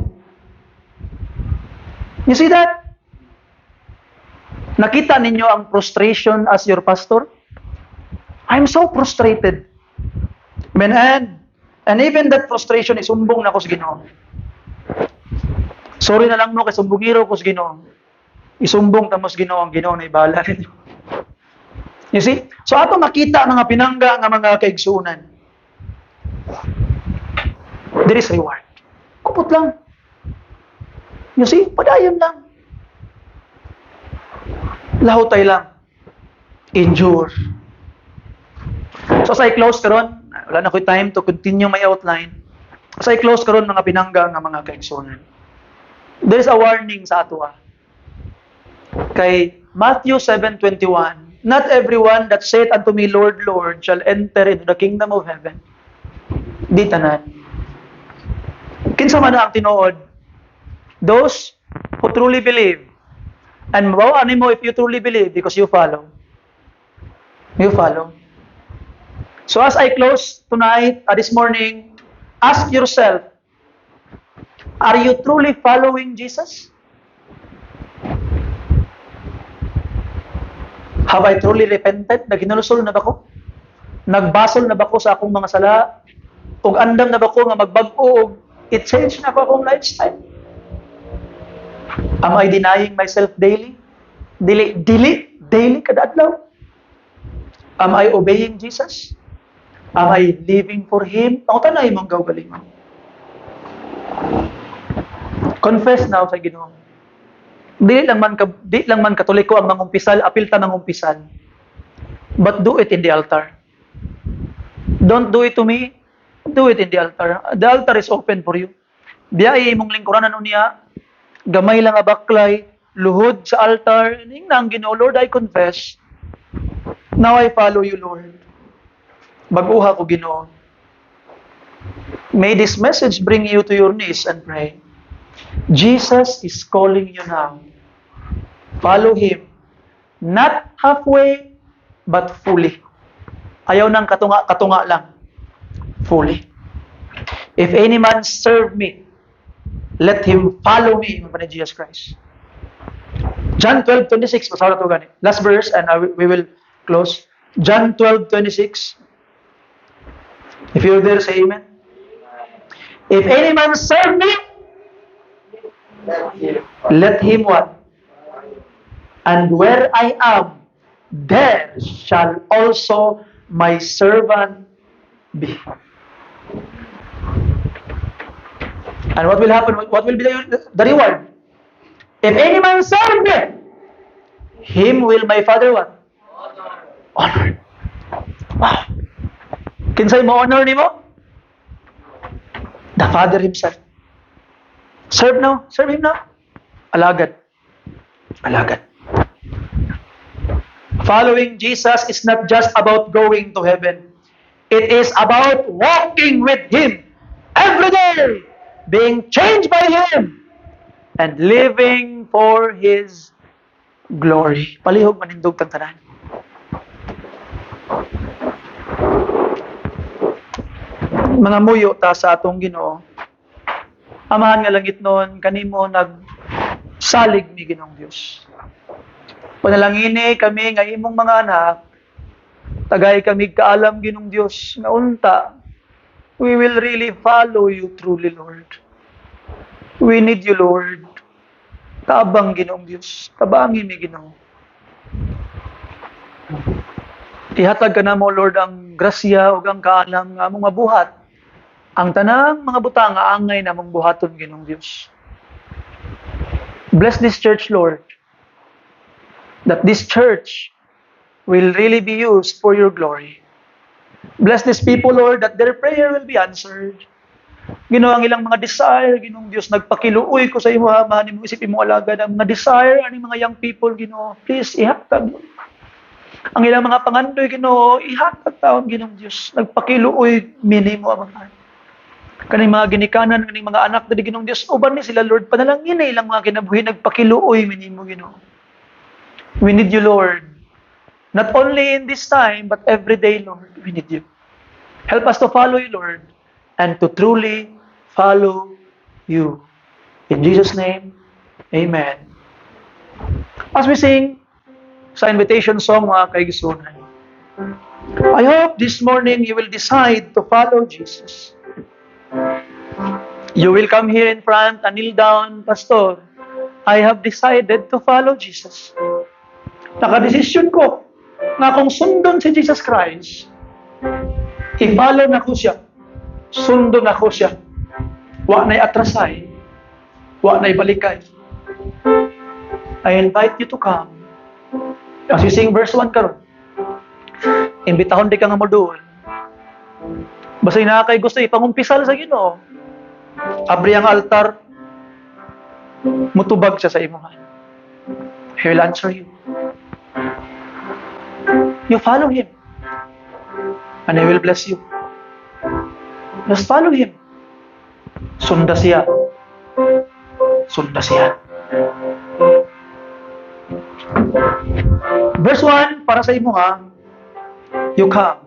You see that? Nakita ninyo ang frustration as your pastor? I'm so frustrated. Amen. And even that frustration is sumbong na ko sa Ginoo. Sorry na lang mo kay sumbungiro ko sa Ginoo. Isumbong tamo sa Ginoo, ang Ginoo na ibahala ninyo. You see? So ato makita nga pinangga nga mga kaigsuunan. There is reward. Kupot lang. You see? Padayon lang. Lahutay lang. Endure. So as I close karon, wala na ko time to continue my outline. As I close karon mga pinangga nga mga kaigsuunan. There is a warning sa ato. Kay Matthew 7:21, not everyone that saith unto me, Lord, Lord, shall enter into the kingdom of heaven. Di tanan. Kinsa man ang tinuod? Those who truly believe. And mabawa mo if you truly believe because you follow. You follow. So as I close tonight, this morning, ask yourself, are you truly following Jesus? Have I truly repented? Naghinulsol na ba ko? Nagbasol na ba ko sa akong mga sala? Ug andam na ba ko nga magbago og i-change na ba akong lifestyle? Am I denying myself daily? Daily kada adlaw? Am I obeying Jesus? Am I living for Him? Ang tanay mong gawgalingon. Confess now sa Ginoo. Di lang man Katoliko ang mangumpisal, apil ta mangumpisal. But do it in the altar. Don't do it to me. Do it in the altar. The altar is open for you. Biyay imong lingkuranan unya, gamay lang nga baklay, luhod sa altar, ning nang Ginoo, Lord, I confess. Now I follow you, Lord. Baguha ko, Ginoo. May this message bring you to your knees and pray. Jesus is calling you now. Follow Him. Not halfway, but fully. Ayaw nang katunga lang. Fully. If any man serve me, let him follow me, mga Jesus Christ. John 12:26, pasara to gani. Last verse, and we will close. John 12:26. If you're there, say amen. If any man serve me, let him what? And where I am, there shall also my servant be. And what will happen? What will be the reward? If any man serve me, him will my Father what? Honor. Wow. Kinsay mo honor nimo? The Father Himself. Serve now. Serve Him now. Alagad. Alagad. Following Jesus is not just about going to heaven. It is about walking with Him every day, being changed by Him, and living for His glory. Palihog manindog tang tanan. Mga muyo ta sa atong Ginoo. Amahan nga langit noon kanimo nagsalig mi Ginoong Dios. Panalangini kami nga imong mga anak, tagay kami kaalam Ginoong Dios nga unta we will really follow you truly, Lord. We need you, Lord. Tabang Ginoong Dios, tabangin mi Ginoo. Ihatag ka na mo, Lord, ang grasya o ang kaalam nga among mabuhat Ang tanang mga butang angay namong buhaton Ginoong Dios. Bless this church, Lord. That this church will really be used for your glory. Bless these people, Lord, that their prayer will be answered. Ginoo, ang ilang mga desire, Ginoong Dios, nagpakiluoy ko sa imo, amahan mo isip imo alagad ang mga desire ani mga young people, Ginoo. Please ihatag. Ang ilang mga pangandoy, Ginoo, ihatag taon, Ginoong Dios. Nagpakiluoy minimo amahan. Kaning mga ginikanan kaning mga anak dali Ginoong Dios, uban ni sila, Lord, panalangin na ilang mga kinabuhi nagpakiluoy minimo, Ginoo. We need you, Lord. Not only in this time, but every day, Lord, we need you. Help us to follow you, Lord, and to truly follow you. In Jesus' name, amen. As we sing sa invitation song, mga kaigsunan, I hope this morning you will decide to follow Jesus. You will come here in front and kneel down, Pastor. I have decided to follow Jesus. Nakadesisyon ko na kung sundon si Jesus Christ, i-follow na ko siya. Sundon na ko siya. Wa na'y atrasay. Wa na'y balikay. I invite you to come. As you sing verse 1 karon, imbitahon di ka nga mo doon. Basta na kay gusto ipangumpisal sa Ginoo, abri ang altar, mutubag siya sa imuhan. He will answer you. You follow Him, and He will bless you. Just follow Him. Sunda siya. Sunda siya. Verse 1, para sa imo ha, you come.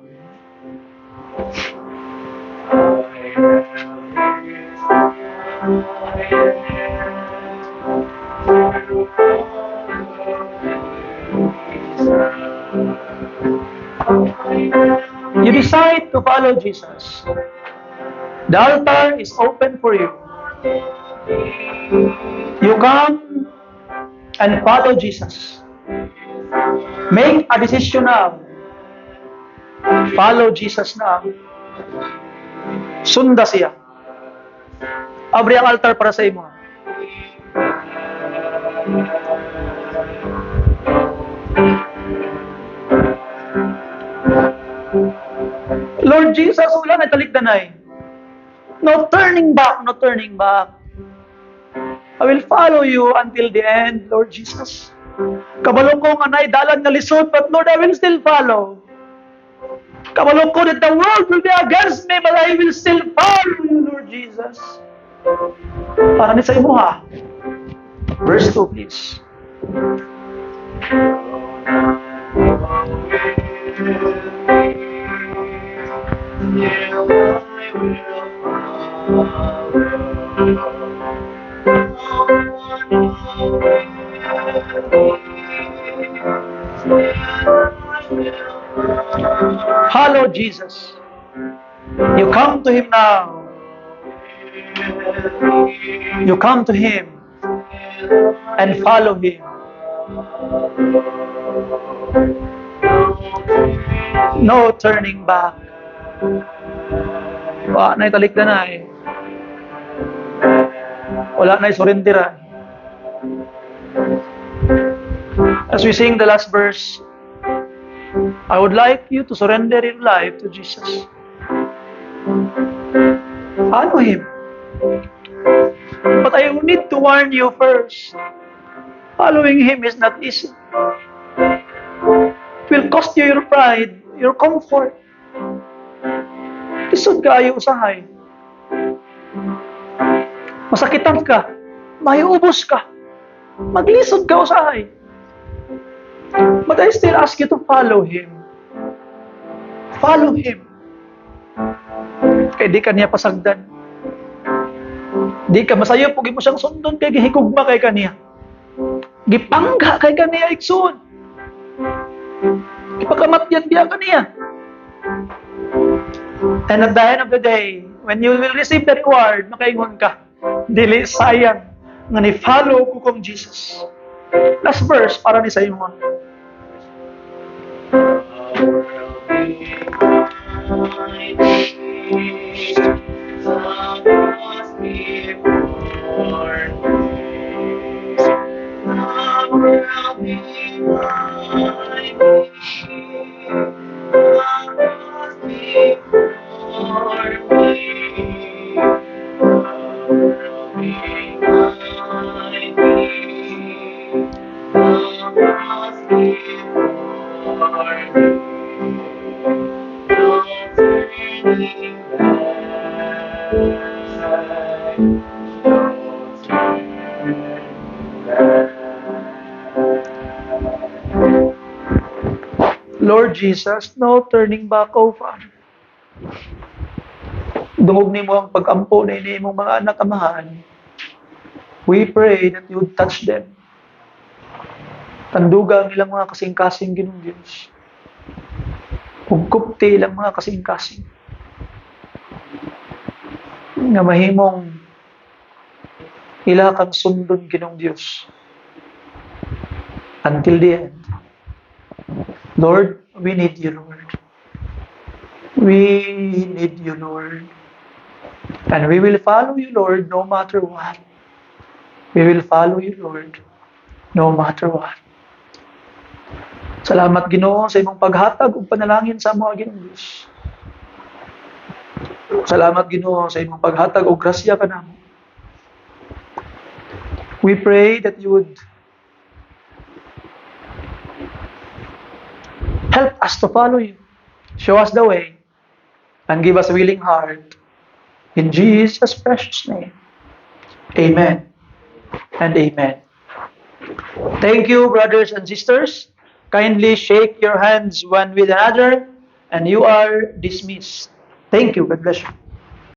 You decide to follow Jesus. The altar is open for you. You come and follow Jesus. Make a decision now. Follow Jesus now. Sunda siya. Abri ang altar para sa imo. Lord Jesus, wala na talikdanay. No turning back, no turning back. I will follow you until the end, Lord Jesus. Kabalo ko nga nay dalan nga lisod, but Lord, I will still follow. Kabalo ko that the world will be against me, but I will still follow you, Lord Jesus. Para ni sa imo ha. Verse 2, please. Follow Jesus. You come to Him now. You come to Him and follow Him. No turning back. Wala na'y talikdanay. Wala na'y surrenderan. As we sing the last verse, I would like you to surrender your life to Jesus. Follow Him. But I need to warn you first. Following Him is not easy. It will cost you your pride, your comfort. Lisod ka ayo usahay. Masakitan ka. Maiubos ka. Maglisod ka usahay. But I still ask you to follow Him. Follow Him. Kaya di ka niya pasagdan. Di ka masayo, pugi mo siyang sundon, kaya gihigugma kay kaniya. Gipangga kay kaniya, iksun. Ipakamatyan biya kaniya. And at the end of the day, when you will receive the reward, makaingon ka, dili sayang nga ni-follow ko kong Jesus. Last verse, para ni sa imo. Lord Jesus, no turning back, O Father. Dungog nimo ang pag-ampo na ini imong mga anak amahan. We pray that you would touch them. Tanduga ang ilang mga kasing-kasing Ginoong Diyos. Hugkupti ilang mga kasing-kasing. Nga mahimong ila kang sundon Ginoong Diyos. Until the end. Lord, we need you, Lord. We need you, Lord. And we will follow you, Lord, no matter what. We will follow you, Lord, no matter what. Salamat, Ginoo, sa imong paghatag ug panalangin sa mga Ginoong Diyos. Salamat, Ginoo, sa imong paghatag og grasya kanamo. We pray that you would help us to follow you. Show us the way and give us a willing heart. In Jesus' precious name. Amen and amen. Thank you, brothers and sisters. Kindly shake your hands one with another and you are dismissed. Thank you. God bless you.